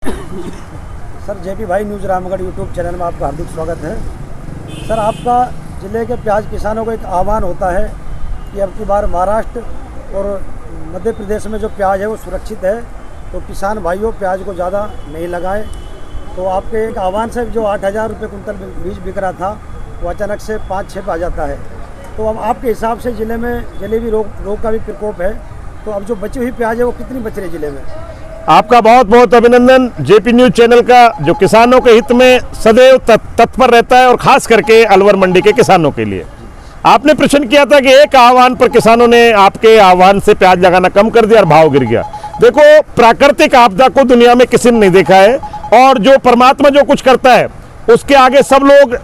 Sir JP भाई news Ramgarh YouTube channel में आपका हार्दिक स्वागत है। सर आपका ज़िले के प्याज किसानों को एक आह्वान होता है कि अब की बार महाराष्ट्र और मध्य प्रदेश में जो प्याज है वो सुरक्षित है, तो किसान भाइयों प्याज को ज़्यादा नहीं लगाएं। तो आपके एक आह्वान से जो 8,000 रुपये कुंतल बीज बिक रहा था वो अचानक से 5-6 पे आ जाता है। तो अब आपके हिसाब से ज़िले में जलेबी रोग का भी प्रकोप है, तो अब जो बची हुई प्याज है वो कितनी बच रही है ज़िले में? आपका बहुत बहुत अभिनंदन। जेपी न्यूज चैनल का जो किसानों के हित में सदैव तत्पर रहता है और खास करके अलवर मंडी के किसानों के लिए। आपने प्रश्न किया था कि एक आह्वान पर किसानों ने आपके आह्वान से प्याज लगाना कम कर दिया और भाव गिर गया। देखो, प्राकृतिक आपदा को दुनिया में किसी ने नहीं देखा है, और जो परमात्मा जो कुछ करता है उसके आगे सब लोग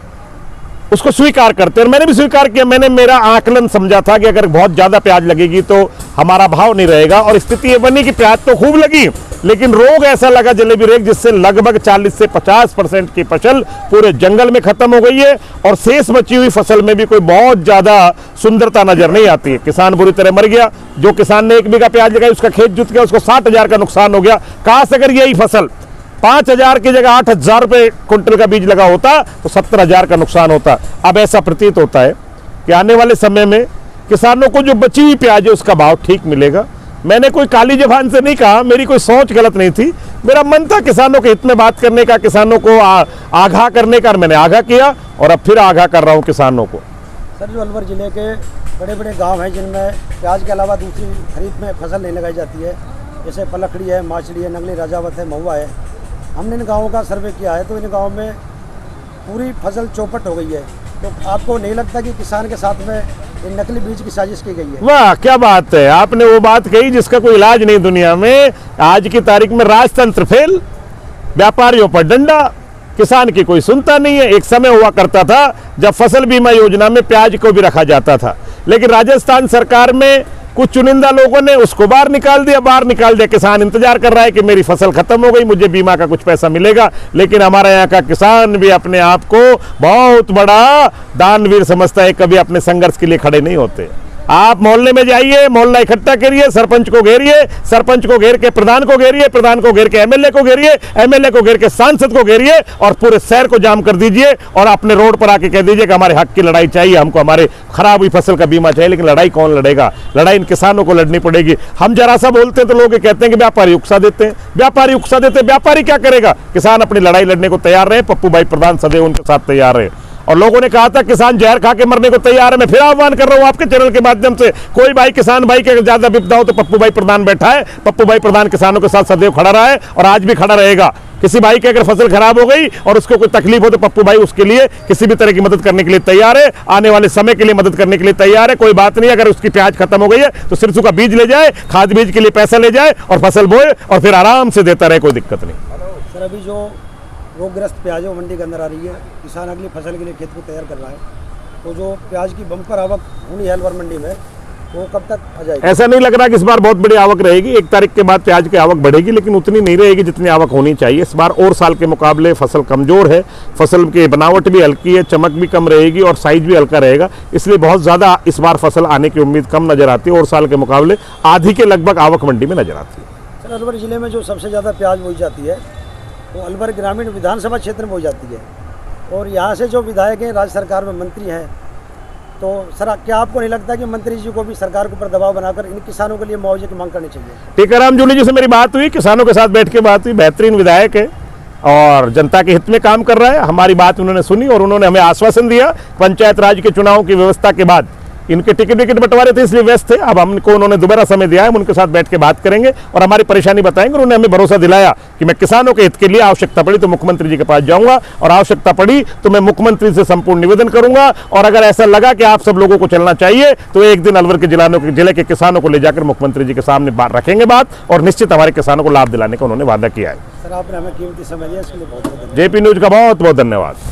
उसको स्वीकार करते हैं। और मैंने भी स्वीकार किया। मैंने मेरा आकलन समझा था कि अगर बहुत ज़्यादा प्याज लगेगी तो हमारा भाव नहीं रहेगा, और स्थिति ये बनी कि प्याज तो खूब लगी लेकिन रोग ऐसा लगा जलेबी रेग जिससे लगभग 40 से 50% की फसल पूरे जंगल में खत्म हो गई है, और शेष बची हुई फसल में भी कोई बहुत ज़्यादा सुंदरता नजर नहीं आती है। किसान बुरी तरह मर गया। जो किसान ने 1 बीघा प्याज लगाई उसका खेत जुत गया, उसको 60,000 का नुकसान हो गया। काश अगर यही फसल 5,000 की जगह 8,000 रुपये कुंटल का बीज लगा होता तो 70,000 का नुकसान होता। अब ऐसा प्रतीत होता है कि आने वाले समय में किसानों को जो बची हुई प्याज है उसका भाव ठीक मिलेगा। मैंने कोई काली जबान से नहीं कहा, मेरी कोई सोच गलत नहीं थी। मेरा मन था किसानों के हित में बात करने का, किसानों को आगाह करने का, और मैंने आगाह किया और अब फिर आगाह कर रहा हूँ किसानों को। सर जो अलवर ज़िले के बड़े बड़े गांव हैं जिनमें प्याज के अलावा दूसरी खरीफ में फसल नहीं लगाई जाती है, जैसे पलखड़ी है, माचड़ी है, नगली राजावत है, महुआ है, हमने इन गाँवों का सर्वे किया है तो इन गाँव में पूरी फसल चौपट हो गई है। तो आपको नहीं लगता कि किसान के साथ में ये नकली बीज की साजिश की गई है? वाह, क्या बात है, आपने वो बात कही जिसका कोई इलाज नहीं दुनिया में। आज की तारीख में राजतंत्र फेल, व्यापारियों पर डंडा, किसान की कोई सुनता नहीं है। एक समय हुआ करता था जब फसल बीमा योजना में प्याज को भी रखा जाता था, लेकिन राजस्थान सरकार में कुछ चुनिंदा लोगों ने उसको बाहर निकाल दिया। किसान इंतजार कर रहा है कि मेरी फसल खत्म हो गई, मुझे बीमा का कुछ पैसा मिलेगा। लेकिन हमारे यहाँ का किसान भी अपने आप को बहुत बड़ा दानवीर समझता है, कभी अपने संघर्ष के लिए खड़े नहीं होते। आप मोहल्ले में जाइए, मोहल्ला इकट्ठा करिए, सरपंच को घेरिए, सरपंच को घेर के प्रधान को घेरिए, प्रधान को घेर के एमएलए को घेरिए, एमएलए को घेर के सांसद को घेरिए, और पूरे शहर को जाम कर दीजिए और अपने रोड पर आके कह दीजिए कि हमारे हक की लड़ाई चाहिए, हमको हमारे खराब हुई फसल का बीमा चाहिए। लेकिन लड़ाई कौन लड़ेगा? लड़ाई इन किसानों को लड़नी पड़ेगी। हम जरा सा बोलते हैं तो लोग कहते हैं कि व्यापारी उकसा देते हैं, व्यापारी क्या करेगा? किसान अपनी लड़ाई लड़ने को तैयार रहे। पप्पू भाई प्रधान सदैव उनके साथ तैयार रहे, और लोगों ने कहा था किसान जहर खा के मरने को तैयार है। मैं फिर आह्वान कर रहा हूं आपके चैनल के माध्यम से, कोई भाई किसान भाई के ज्यादा विपदा हो तो पप्पू भाई प्रधान बैठा है। पप्पू भाई प्रधान किसानों के साथ सदैव खड़ा रहा है और आज भी खड़ा रहेगा। किसी भाई की अगर फसल खराब हो गई और उसको कोई तकलीफ हो तो पप्पू भाई उसके लिए किसी भी तरह की मदद करने के लिए तैयार है, आने वाले समय के लिए मदद करने के लिए तैयार है। कोई बात नहीं, अगर उसकी प्याज खत्म हो गई है तो सिरसू का बीज ले जाए, खाद बीज के लिए पैसा ले जाए और फसल बोए और फिर आराम से देता रहे, कोई दिक्कत नहीं। सर अभी जो रोगग्रस्त प्याज है मंडी के अंदर आ रही है, किसान अगली फसल के लिए खेत को तैयार कर रहा है, तो जो प्याज की बम्पर आवक होनी है अलवर मंडी में वो कब तक आ जाएगी? ऐसा नहीं लग रहा कि इस बार बहुत बड़ी आवक रहेगी। 1 तारीख के बाद प्याज की आवक बढ़ेगी, लेकिन उतनी नहीं रहेगी जितनी आवक होनी चाहिए। इस बार और साल के मुकाबले फसल कमजोर है, फसल की बनावट भी हल्की है, चमक भी कम रहेगी और साइज भी हल्का रहेगा, इसलिए बहुत ज़्यादा इस बार फसल आने की उम्मीद कम नजर आती है। और साल के मुकाबले आधी के लगभग आवक मंडी में नजर आती है। सर अलवर जिले में जो सबसे ज़्यादा प्याज बोई जाती है वो अलवर ग्रामीण विधानसभा क्षेत्र में हो जाती है, और यहाँ से जो विधायक हैं, राज्य सरकार में मंत्री हैं, तो सर क्या आपको नहीं लगता कि मंत्री जी को भी सरकार के ऊपर दबाव बनाकर इन किसानों के लिए मुआवजे की मांग करनी चाहिए? टीकाराम जूली जी से मेरी बात हुई, किसानों के साथ बैठ के बात हुई। बेहतरीन विधायक है और जनता के हित में काम कर रहा है। हमारी बात उन्होंने सुनी और उन्होंने हमें आश्वासन दिया। पंचायत राज के चुनाव की व्यवस्था के बाद इनके टिकट बंटवारे थे इसलिए व्यस्त थे। अब हमको उन्होंने दोबारा समय दिया है, हम उनके साथ बैठ के बात करेंगे और हमारी परेशानी बताएंगे। उन्होंने हमें भरोसा दिलाया कि मैं किसानों के हित के लिए आवश्यकता पड़ी तो मुख्यमंत्री जी के पास जाऊंगा, और आवश्यकता पड़ी तो मैं मुख्यमंत्री से संपूर्ण निवेदन करूंगा। और अगर ऐसा लगा कि आप सब लोगों को चलना चाहिए तो एक दिन अलवर के जिले के किसानों को ले जाकर मुख्यमंत्री जी के सामने रखेंगे बात, और निश्चित हमारे किसानों को लाभ दिलाने का उन्होंने वादा किया है। सर आपने हमें कीमती समय दिया, इसके लिए बहुत बहुत जेपी न्यूज का बहुत बहुत धन्यवाद।